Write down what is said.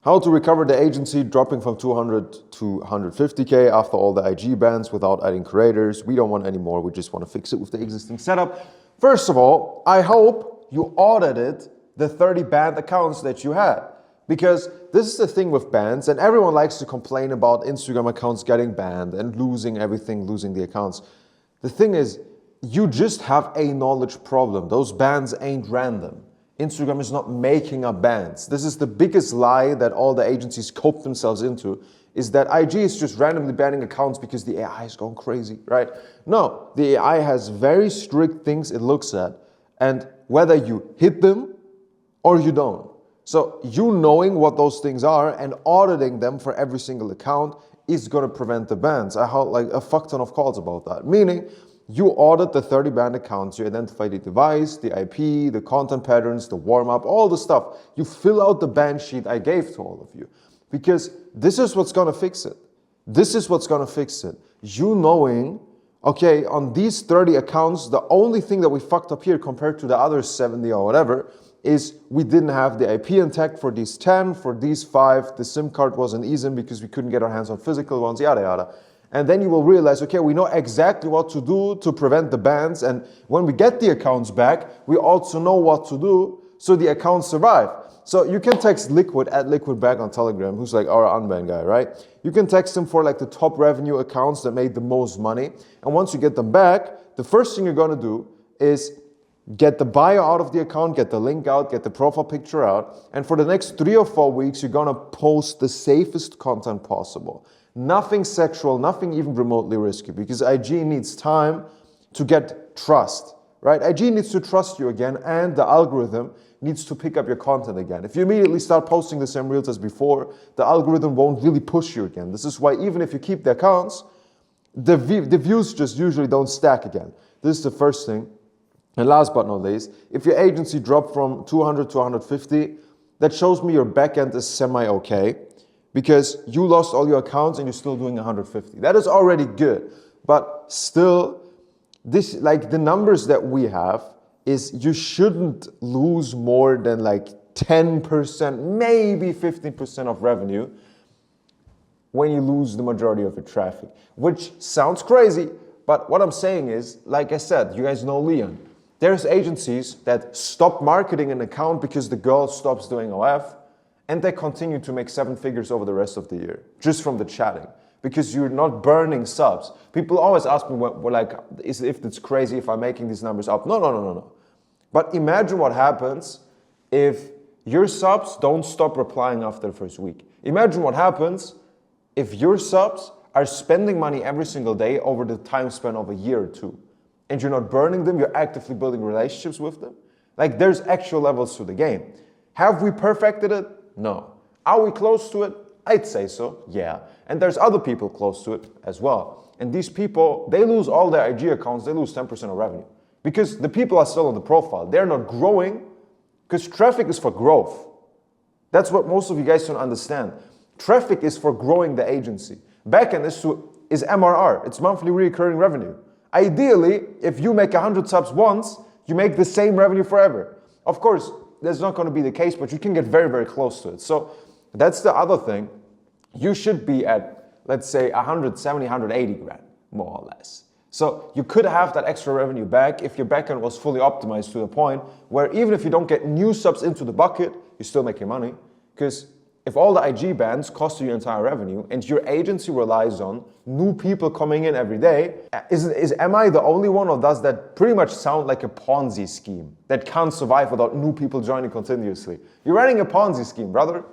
How to recover the agency dropping from 200 to 150K after all the IG bans without adding creators. We don't want any more. We just want to fix it with the existing setup. First of all, I hope you audited the 30 banned accounts that you had. Because this is the thing with bans, and everyone likes to complain about Instagram accounts getting banned and losing everything, losing the accounts. The thing is, you just have a knowledge problem. Those bans ain't random. Instagram is not making up bans. This is the biggest lie that all the agencies cope themselves into, is that IG is just randomly banning accounts because the AI is going crazy, right? No, the AI has very strict things it looks at, and whether you hit them or you don't. So you knowing what those things are and auditing them for every single account is going to prevent the bans. I had like a fuck ton of calls about that. Meaning, you audit the 30 banned accounts, you identify the device, the IP, the content patterns, the warm-up, all the stuff. You fill out the ban sheet I gave to all of you. Because this is what's going to fix it. This is what's going to fix it. You knowing, okay, on these 30 accounts, the only thing that we fucked up here compared to the other 70 or whatever is we didn't have the IP intact for these 10, for these 5, the SIM card wasn't eSIM because we couldn't get our hands on physical ones, yada yada. And then you will realize, okay, we know exactly what to do to prevent the bans, and when we get the accounts back, we also know what to do so the accounts survive. So you can text Liquid at Liquid back on Telegram, who's like our unbanned guy, right? You can text him for like the top revenue accounts that made the most money, and once you get them back, the first thing you're gonna do is get the bio out of the account, get the link out, get the profile picture out, and for the next 3 or 4 weeks, you're gonna post the safest content possible. Nothing sexual, nothing even remotely risky, because IG needs time to get trust, right? IG needs to trust you again, and the algorithm needs to pick up your content again. If you immediately start posting the same reels as before, the algorithm won't really push you again. This is why even if you keep the accounts, the views just usually don't stack again. This is the first thing. And last but not least, if your agency dropped from 200 to 150, that shows me your backend is semi-okay, because you lost all your accounts and you're still doing 150. That is already good. But still, this, like the numbers that we have is you shouldn't lose more than like 10%, maybe 15% of revenue when you lose the majority of your traffic, which sounds crazy. But what I'm saying is, like I said, you guys know Leon. There's agencies that stop marketing an account because the girl stops doing OF, and they continue to make 7 figures over the rest of the year, just from the chatting, because you're not burning subs. People always ask me, if it's crazy if I'm making these numbers up. No. But imagine what happens if your subs don't stop replying after the first week. Imagine what happens if your subs are spending money every single day over the time span of a year or 2, and you're not burning them, you're actively building relationships with them. Like, there's actual levels to the game. Have we perfected it? No. Are we close to it? I'd say so, yeah. And there's other people close to it as well. And these people, they lose all their IG accounts, they lose 10% of revenue. Because the people are still on the profile. They're not growing, because traffic is for growth. That's what most of you guys don't understand. Traffic is for growing the agency. Backend is MRR, it's monthly recurring revenue. Ideally, if you make 100 subs once, you make the same revenue forever. Of course, that's not going to be the case, but you can get very, very close to it. So that's the other thing. You should be at, let's say, 170, 180 grand, more or less. So you could have that extra revenue back if your backend was fully optimized to the point where even if you don't get new subs into the bucket, you're still making money. Because if all the IG bans cost you your entire revenue and your agency relies on new people coming in every day, am I the only one, or does that pretty much sound like a Ponzi scheme that can't survive without new people joining continuously? You're running a Ponzi scheme, brother.